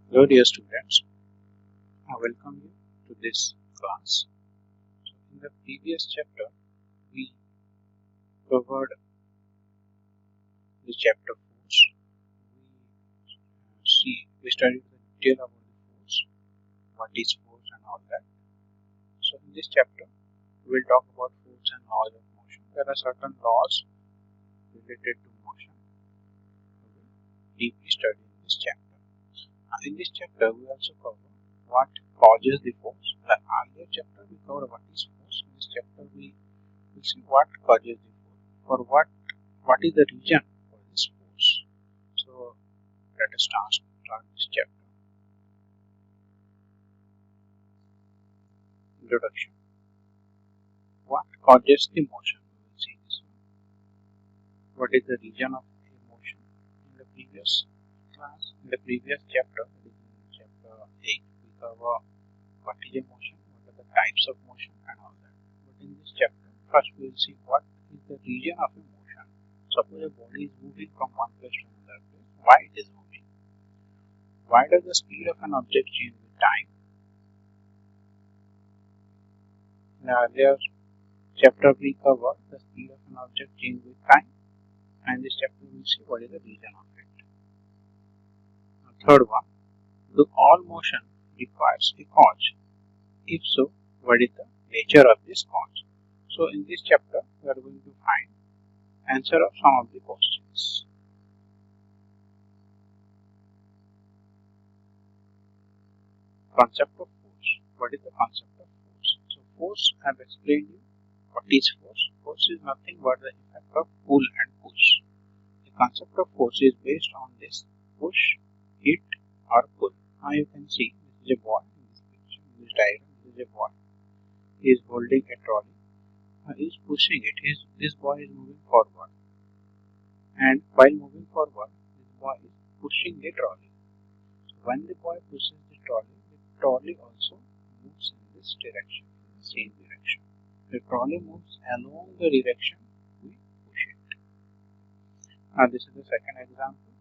Hello dear students, I welcome you to this class. So in the previous chapter, we covered the chapter force. We studied the detail about the force, what is force and all that. So in this chapter, we will talk about force and laws of motion. There are certain laws related to motion we will deeply study in this chapter. In this chapter, we also cover what causes the force. The earlier chapter we covered what is force. In this chapter, we will see what causes the force, or what is the reason for this force. So let us start this chapter. Introduction. What causes the motion? We will see this one. What is the reason of the motion? In the previous class, in the previous chapter, in chapter 8, we cover what is a motion, what are the types of motion and all that. But in this chapter, first we will see what is the reason of a motion. Suppose a body is moving from one place to another place. Why it is moving? Why does the speed of an object change with time? In the earlier chapter we covered the speed of an object change with time, and this chapter we will see what is the reason of it. Third one, do all motion requires a cause? If so, what is the nature of this cause? So in this chapter we are going to find answer of some of the questions. Concept of force. What is the concept of force? So force, I have explained you what is force. Force is nothing but the effect of pull and push. The concept of force is based on this push, hit or pull. Now you can see this is a boy in this picture, in this diagram. This is a boy. He is holding a trolley. He is pushing it. This boy is moving forward, and while moving forward, this boy is pushing the trolley. So when the boy pushes the trolley also moves in this direction, in the same direction. The trolley moves along the direction we push it. Now this is the second example.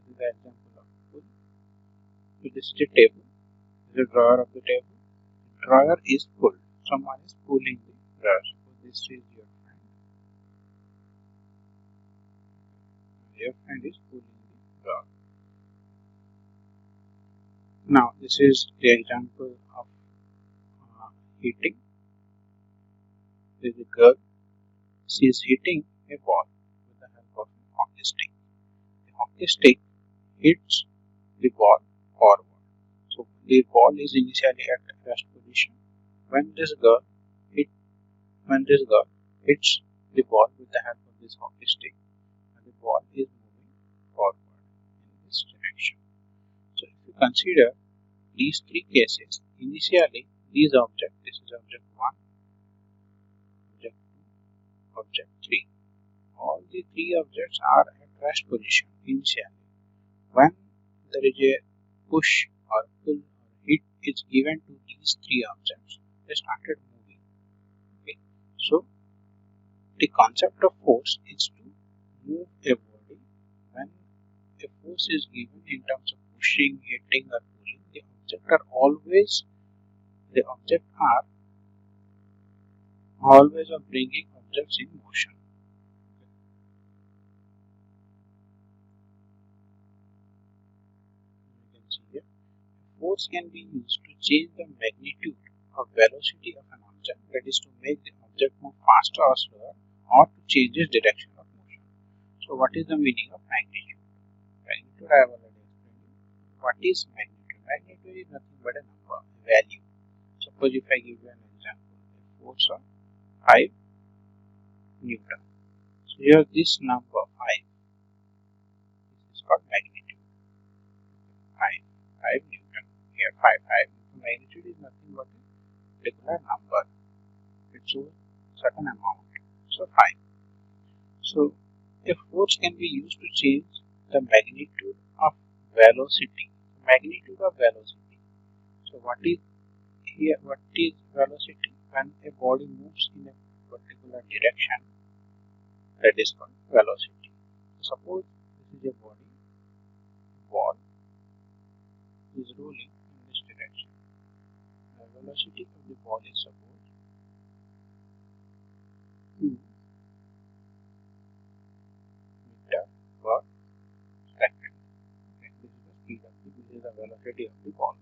This is the example of pull. So this is a table. This is the drawer of the table. The drawer is pulled. Someone is pulling the drawer. So this is your friend. Your friend is pulling the drawer. Now this is the example of hitting. This is a girl. She is hitting a ball with the help of a hockey stick. The hockey stick hits the ball forward. So the ball is initially at rest position. When this girl hits the ball with the help of this hockey stick, the ball is moving forward in this direction. So if you consider these three cases, initially these objects, this is object 1, object 2, object 3. All the three objects are at rest position initially. When there is a push or pull or hit is given to these three objects, they started moving. Okay. So the concept of force is to move a body. When a force is given in terms of pushing, hitting or pulling, the object are always of bringing objects in motion. You can see here. Force can be used to change the magnitude or velocity of an object, that is to make the object move faster or slower, or to change its direction of motion. So what is the meaning of magnitude? Magnitude I have already explained you. What is magnitude? Magnitude is nothing but a number, a value. Suppose if I give you an example, a force of 5 Newton. So here this number 5, this is called magnitude. 5 Newton. Here 5 Newton. Magnitude is nothing but a particular number. It shows certain amount. So 5. So a force can be used to change the magnitude of velocity. Magnitude of velocity. So what is here? What is velocity? When a body moves in a particular direction, that is called velocity. So suppose this is a body, ball, is rolling in this direction. The velocity of the ball is suppose 2 meter per second. Okay, this is the speed of this is the velocity of the ball.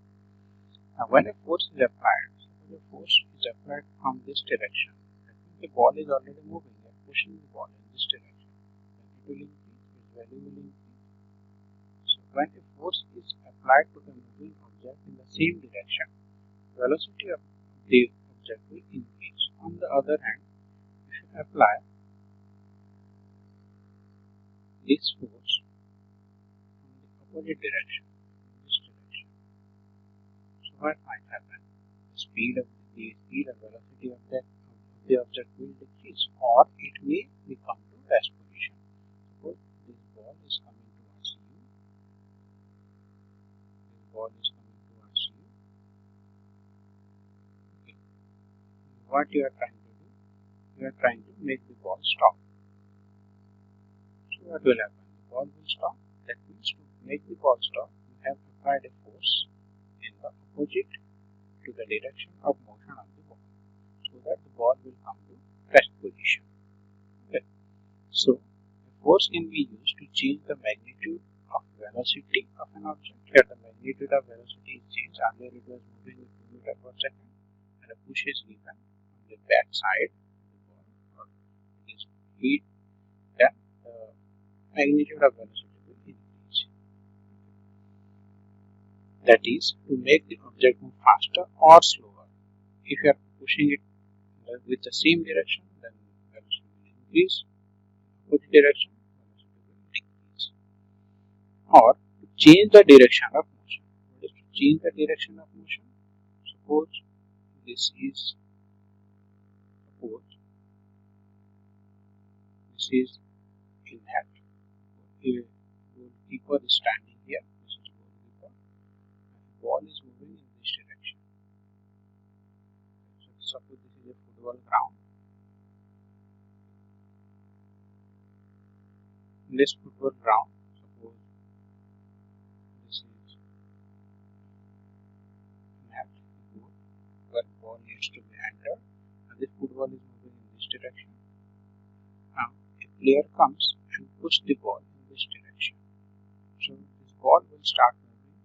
Now when a force is applied, suppose a force is applied from this direction, that means the ball is already moving, we are pushing the ball in this direction. Then it will increase, its value will increase. So when a force is applied to the moving object in the same direction, velocity of the object will increase. On the other hand, if you apply this force from the opposite direction, in this direction, so what might happen? The speed and velocity of the object will decrease, or it may become to rest position. Suppose this ball is coming towards you. This ball is coming towards you. Okay. What you are trying to do? You are trying to make the ball stop. So what will happen? The ball will stop. That means to make the ball stop, you have applied a force in the opposite to the direction of motion of the ball, so that the ball will come to rest position. Okay. So a force can be used to change the magnitude of velocity of an object. Here the magnitude of velocity is changed. Earlier it was moving with 2 meters per second, and a push is given on the back side of the ball, or it is heat, then the magnitude of velocity will increase. That is, to make the object move faster or slower. If you are pushing it with the same direction, then velocity will increase. Opposite direction, velocity will decrease. Or to change the direction of motion. What is to change the direction of motion? Suppose this is in net. A goalkeeper is standing here. This is goalkeeper. The ball is moving in this direction. So suppose this is a football ground. In this football ground, suppose this is net, where the ball needs to be entered, and this football is moving in this direction. Now a player comes and push the ball in this direction. So this ball will start moving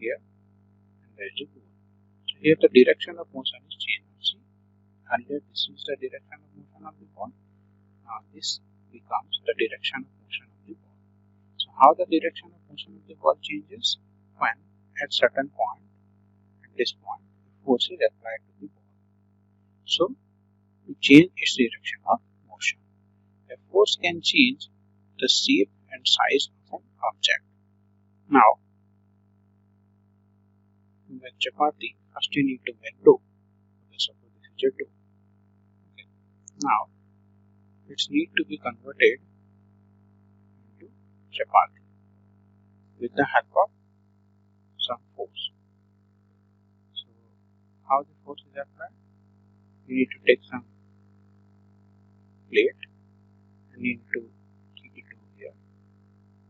here, and there is a goal. So here the direction of motion is changed. See, earlier this is the direction of motion of the ball. Now this becomes the direction of motion of the ball. So how the direction of motion of the ball changes? When at certain point, at this point, force is applied to the ball. So to change its direction of motion, a force can change the shape and size of an object. Now, to make chapati, first you need to make dough. Okay, suppose this is a dough. Okay. Now, it needs to be converted into chapati with the help of some force. So, how the force is applied? You need to take some plate and you need to keep it over here.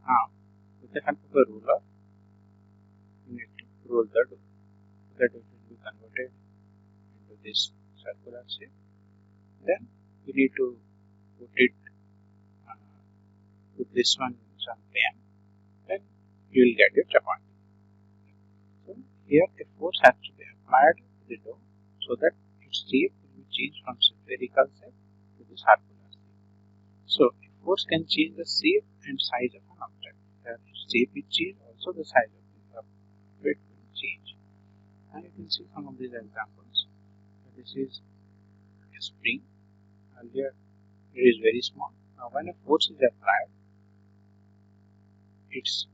Now, with the help of a ruler, you need to roll the dough so that it will be converted into this circular shape. Then you need to put this one in some pan, then you will get your chapati. So here a force has to be applied to the dough so that its shape will be changed from spherical shape to the circular shape. So a force can change the shape and size of an object. If its shape is changed, also the size of the object will change. And you can see some of these examples. So this is a spring. Earlier it is very small. Now when a force is applied, its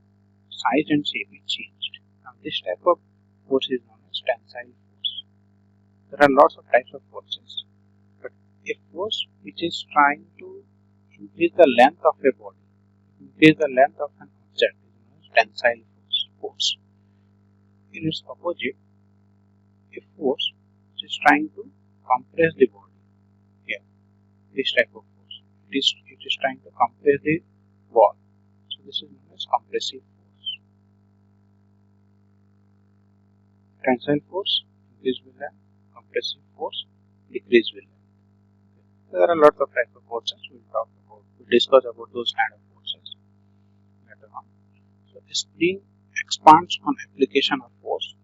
size and shape is changed. Now this type of force is known as tensile force. There are lots of types of forces, but a force which is trying to increase the length of a body, increase the length of an object, is known as tensile force. In its opposite, a force which is trying to compress the body. Here, this type of force. It is trying to compress the wall. So this is known as compressive force. Tensile force increase with length, compressive force decrease with length. There are lots of types of forces we'll discuss about those kind of forces later on. So the spring expands on application of force.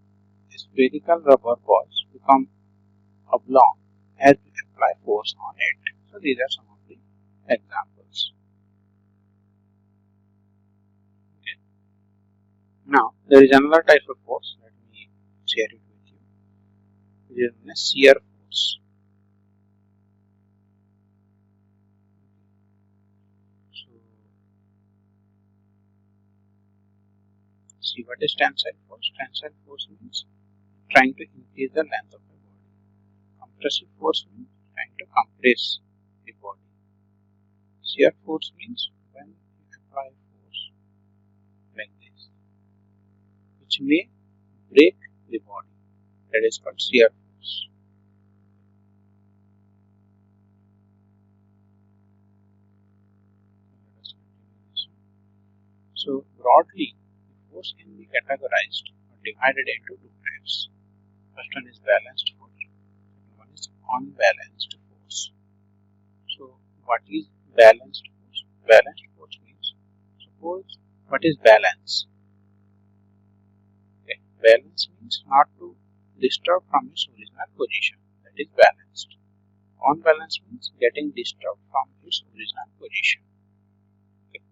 Spherical rubber balls become oblong as we apply force on it. So these are some of the examples. Okay. Now there is another type of force. Let me share it with you. It is known as shear force. So see, what is tensile force? Tensile force means trying to increase the length of the body. Compressive force means trying to compress the body. Shear force means when you apply force like this, which may break the body. That is called shear force. So broadly, the force can be categorized or divided into two types. First one is balanced force, second one is unbalanced force. So what is balanced force? Balanced force means, suppose, what is balance? Okay. Balance means not to disturb from its original position. That is balanced. Unbalanced means getting disturbed from its original position. Okay.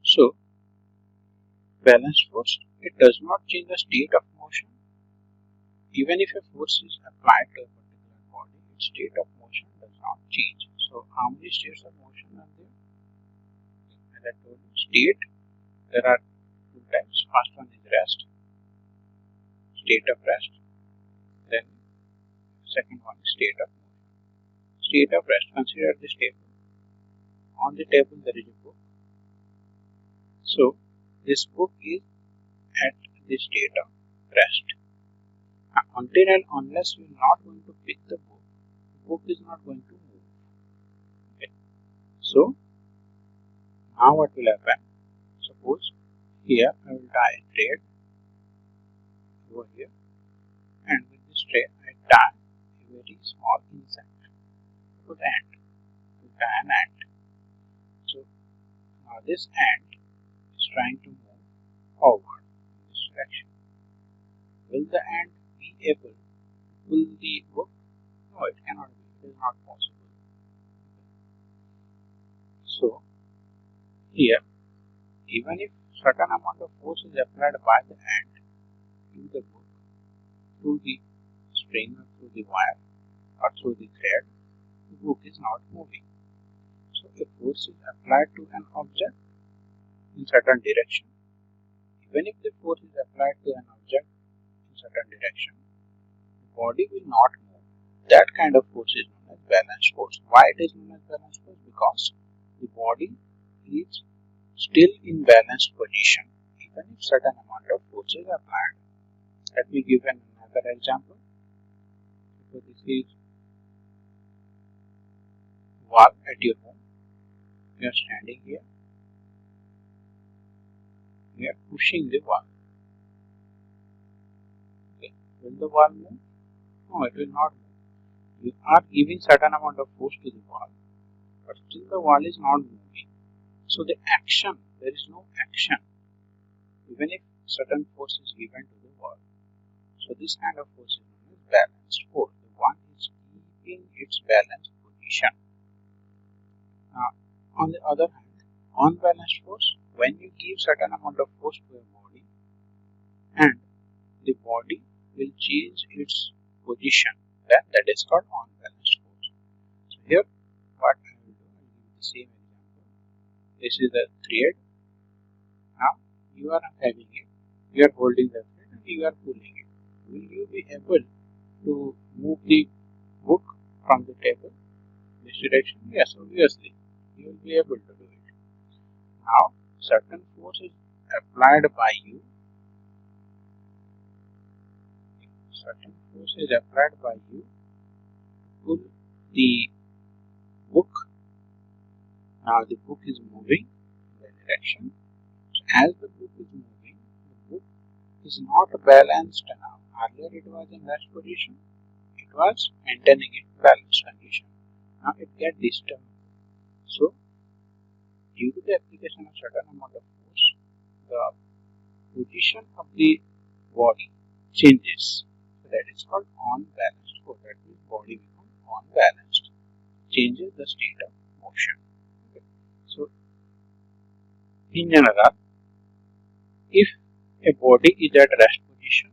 So balanced force, it does not change the state of motion. Even if a force is applied to a particular body, its state of motion does not change. So how many states of motion are there? As I told you, state, there are two types. First one is rest, state of rest. Then second one is state of motion. State of rest, consider this table. On the table there is a book. So this book is at the state of rest. Until and unless you are not going to pick the book is not going to move. Okay. So now what will happen? Suppose here I will tie a thread over here, and with this thread I tie a very small insect to the ant. I will tie an ant. So now this ant is trying to move forward in this direction. Will the ant be able to pull the book? No, it cannot be. It is not possible. So here, even if certain amount of force is applied by the ant to the book through the string or through the wire or through the thread, the book is not moving. So if force is applied to an object in certain direction, even if the force is applied to an object in certain direction, the body will not move. That kind of force is known as balanced force. Why it is known as balanced force? Because the body is still in balanced position even if certain amount of force is applied. Let me give another example. So this is wall at your home. You are standing here. You are pushing the wall. Okay. Will the wall move? No, it will not move. You are giving certain amount of force to the wall, but still the wall is not moving. So the action, there is no action even if certain force is given to the wall. So this kind of force is known as balanced force. The one is keeping its balanced position. On the other hand, unbalanced force, when you give certain amount of force to a body and the body will change its position, then that is called unbalanced force. So here what I will do, I will give the same example. This is the thread. Now you are having it, you are holding the thread and you are pulling it. Will you be able to move the book from the table in this direction? Yes, obviously you will be able to do it. Now certain force is applied by you. Certain force is applied by you to pull the book. Now the book is moving in the direction. So as the book is moving, the book is not balanced now. Earlier it was in rest position, it was maintaining its balanced condition. Now it gets disturbed. So due to the application of certain amount of force, the position of the body changes. So that is called unbalanced force. That means body becomes unbalanced, changes the state of motion. Okay. So in general, if a body is at rest position,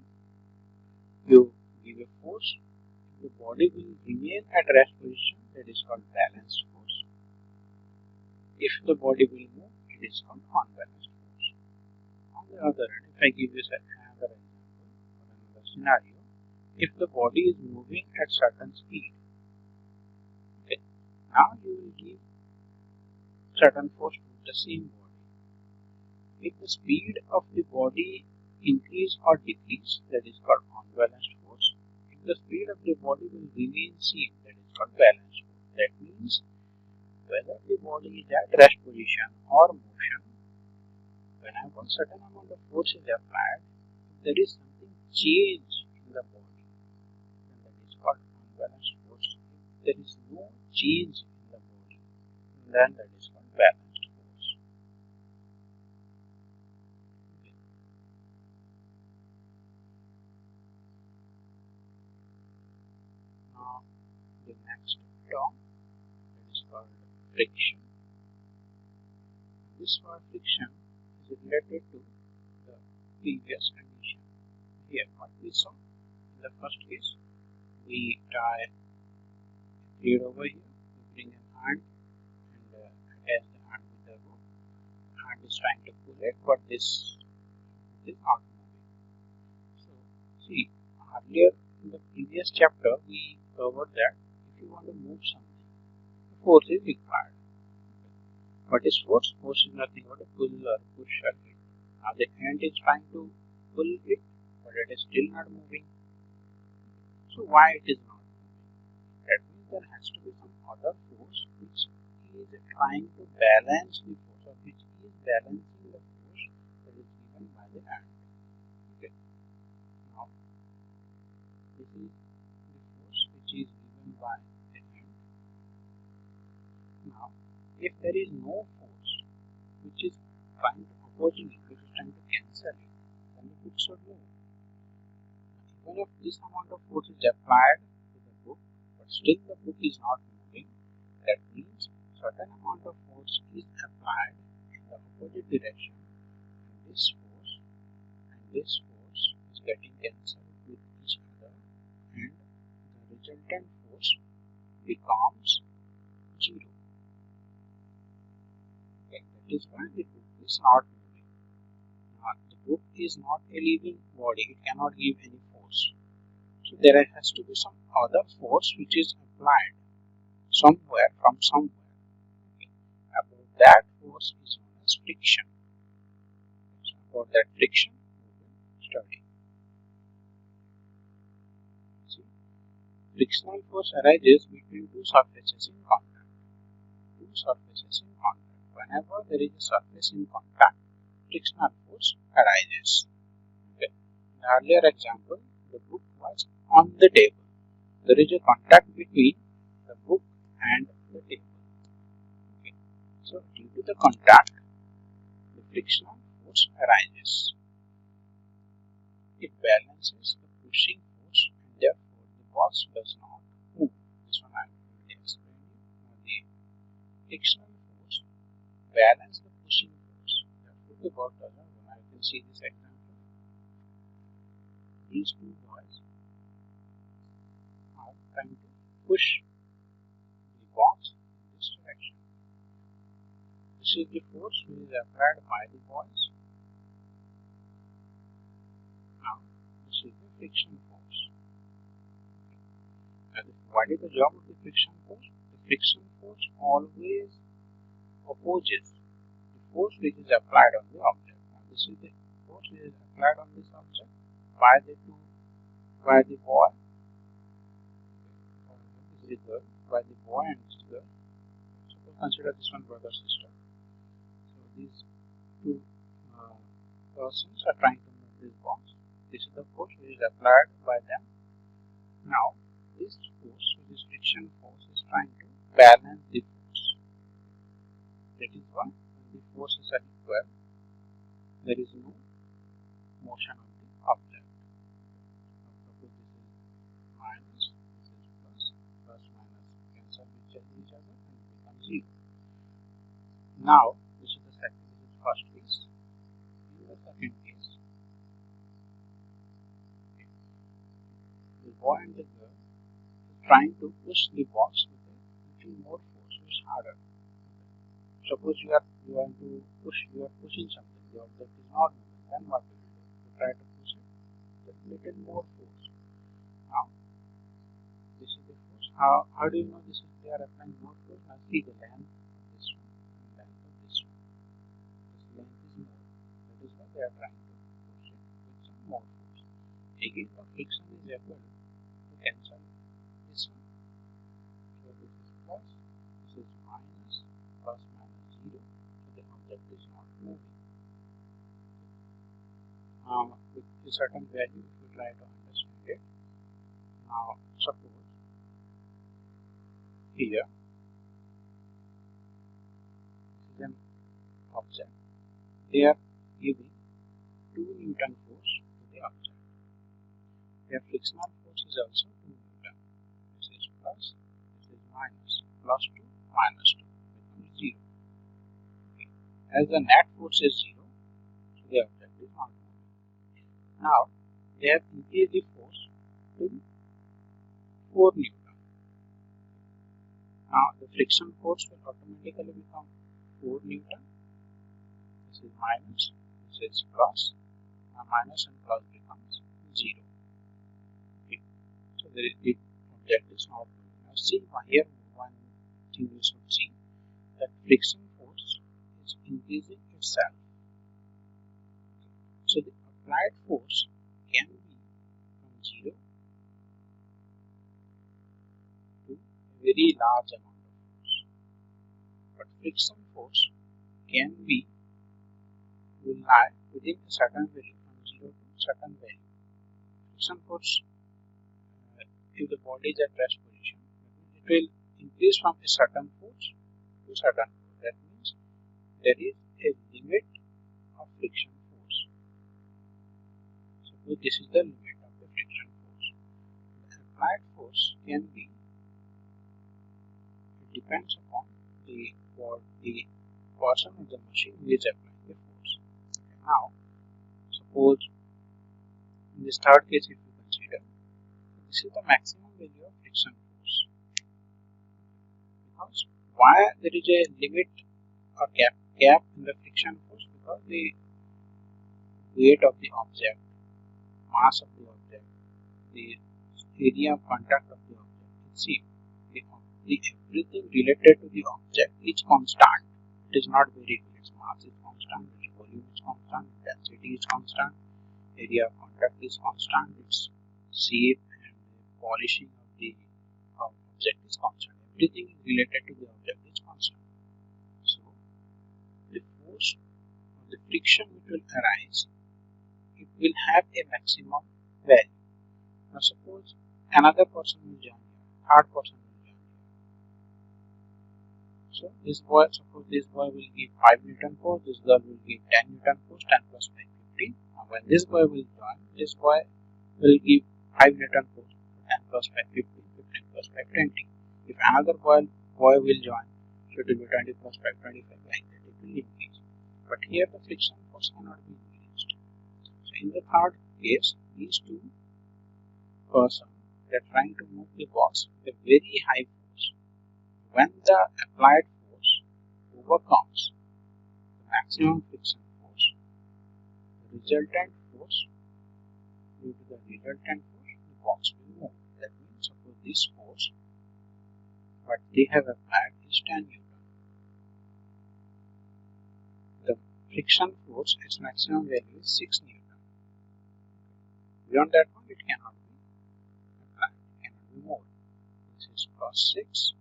you give a force, the body will remain at rest position, that is called balanced force. If the body will move, it is called unbalanced force. On the other hand, if I give you another example or another scenario, if the body is moving at certain speed, okay, now you will give certain force to the same body. If the speed of the body increase or decrease, that is called unbalanced force. If the speed of the body will remain same, that is called balanced force. That means whether the body is at rest position or motion, whenever certain amount of force is applied, if there is something change in the body, then that is called unbalanced force. If there is no change in the body, then that is called balanced force. Okay. Now the next term, that is called friction. This word friction is related to the previous condition. Here, what we saw in the first case, we tie a thread over here, we bring an hand and attach the hand with the rope. The hand is trying to pull it, but this is not moving. So, see, earlier in the previous chapter, we covered that if you want to move something, the force is required. What is force? Force is nothing but a pull or push or hit. Now the hand is trying to pull it, but it is still not moving. So why it is not moving? That means there has to be some other force which is trying to balance the force, or which is balancing the force that is given by the hand. Okay. Now this is the force which is given by the hand. Now if there is no force which is trying to opposing it, which is trying to cancel it, then the book should move. Even if this amount of force is applied to the book, but still the book is not moving, that means certain amount of force is applied in the opposite direction, and this force is getting cancelled with each other, and the resultant force becomes 0. Okay, that is why the book is not moving. Now, the book is not a living body, it cannot give any force. So there has to be some other force which is applied somewhere from somewhere. Okay. About that force is known as friction. So about that friction we will study. See, frictional force arises between two surfaces in contact. Two surfaces in contact. Whenever there is a surface in contact, frictional force arises. Okay. In the earlier example, the book was on the table. There is a contact between the book and the table. Okay. So due to the contact, the frictional force arises. It balances the pushing force, and therefore the box does not move. This one I am going to explain you. Now the frictional force balances the pushing force. Therefore the box does not move. Now you can see this example. These two boys are trying to push the box in this direction. This is the force which is applied by the boys. Now this is the friction force. And what is the job of the friction force? The friction force always opposes the force which is applied on the object. Now this is the force which is applied on this object by the boy. This is the girl, by the boy and this girl. Suppose consider this one brother sister. So these two persons are trying to move this box. This is the force which is applied by them. Now, this force, which is friction force, is trying to balance the force. That is why when the forces are equal, there is no motion of the object. Suppose this is minus, this is plus, plus minus cancel each other and become 0. Now, this is the first case. In the second case, the boy and the girl is trying to push the box with a little more force, which is harder. Suppose you are pushing something, the object is not moving, then what will you do? You try to push it with a little more force. Now, this is the force. How do you know this is they are applying more force? Now see the length of this one and length of this one. This length is more. That is why they are trying to push it with some more force. Again, the friction is able to cancel this one. So this is plus, this is minus, plus minus 0. So the object is not moving. With a certain value, if you try to understand it. Now, suppose here this is an object. They are giving 2 Newton force to the object. Their frictional force is also 2 Newton. This is plus, this is minus. Plus 2, minus 2 becomes 0. Okay. As the net force is 0, so the object is not moving. Now, they have increased the force to 4 Newton. Now, the friction force will automatically become 4 Newton. This is minus, this is plus. Now, minus and plus becomes 0. Okay. So, the object is not moving. Now, see here one thing you should see that friction force is increasing itself. So, the applied force can be from 0 to a very large amount of force. But friction force will lie within a certain value from 0 to certain value. Friction force, if the body is at rest position, it will increase from a certain force to certain force. That means there is a limit of friction force. So this is the limit of the friction force. The applied force can be, it depends upon the person or the machine who is applying the force. Okay, now, suppose in this third case, if you consider, this is the maximum value of friction force. Because why there is a limit or gap in the friction force? Because the weight of the object, mass of the object, the area of contact of the object. See, everything related to the object is constant. It is not variable. Its mass is constant, its volume is constant, density is constant, area of contact is constant, its shape and polishing of the object is constant. Everything related to the object is constant. So, the force or the friction which will arise, it will have a maximum value. Now, suppose another person will join here, third person will join here. So, suppose this boy will give 5 Newton force, this girl will give 10 Newton force, 10 plus 5, 15. Now, when this boy will join, this boy will give 5 Newton force, 10 plus 5, 15, 15 plus 5, 20. If another boy will join, so it will be 20 plus 5, 25, like that, it will increase. But here the friction force cannot be increased. So, in the third case, these two persons, they are trying to move the box with a very high force. When the applied force overcomes the maximum friction force, the resultant force, due to the resultant force, the box will move. That means, suppose this force, what they have applied is 10 Newton. The friction force, its maximum value is 6 Newton. Beyond that one, it cannot be applied, it cannot be more. This is plus 6.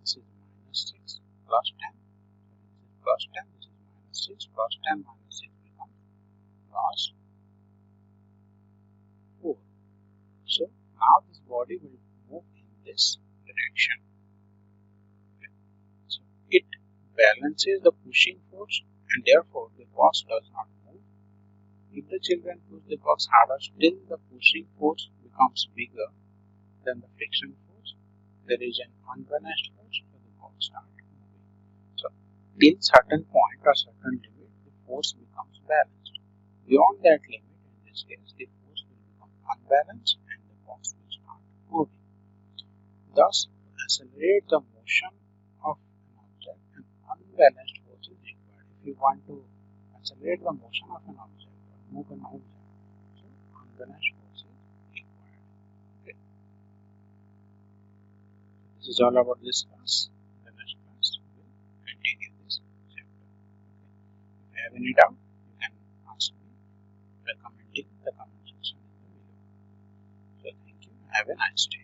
This is minus 6 plus 10. This is plus 10. This is minus 6 plus 10 minus 6 becomes plus now this body will move in this direction. Okay. So it balances the pushing force and therefore the box does not move. If the children push the box harder, still the pushing force becomes bigger than the friction force. There is an unbalanced force, so the box starts moving. So till certain point or certain limit, the force becomes balanced. Beyond that limit, in this case, the force will become unbalanced and the box will start moving. Thus, to accelerate the motion of an object, an unbalanced force is required. If you want to accelerate the motion of an object or move an object, so unbalanced force is required. Okay. This is all about this class. In the next class, we will continue this chapter. Okay. If you have any doubt, you can ask me by commenting in the comment section in the video. So thank you. Have a nice day.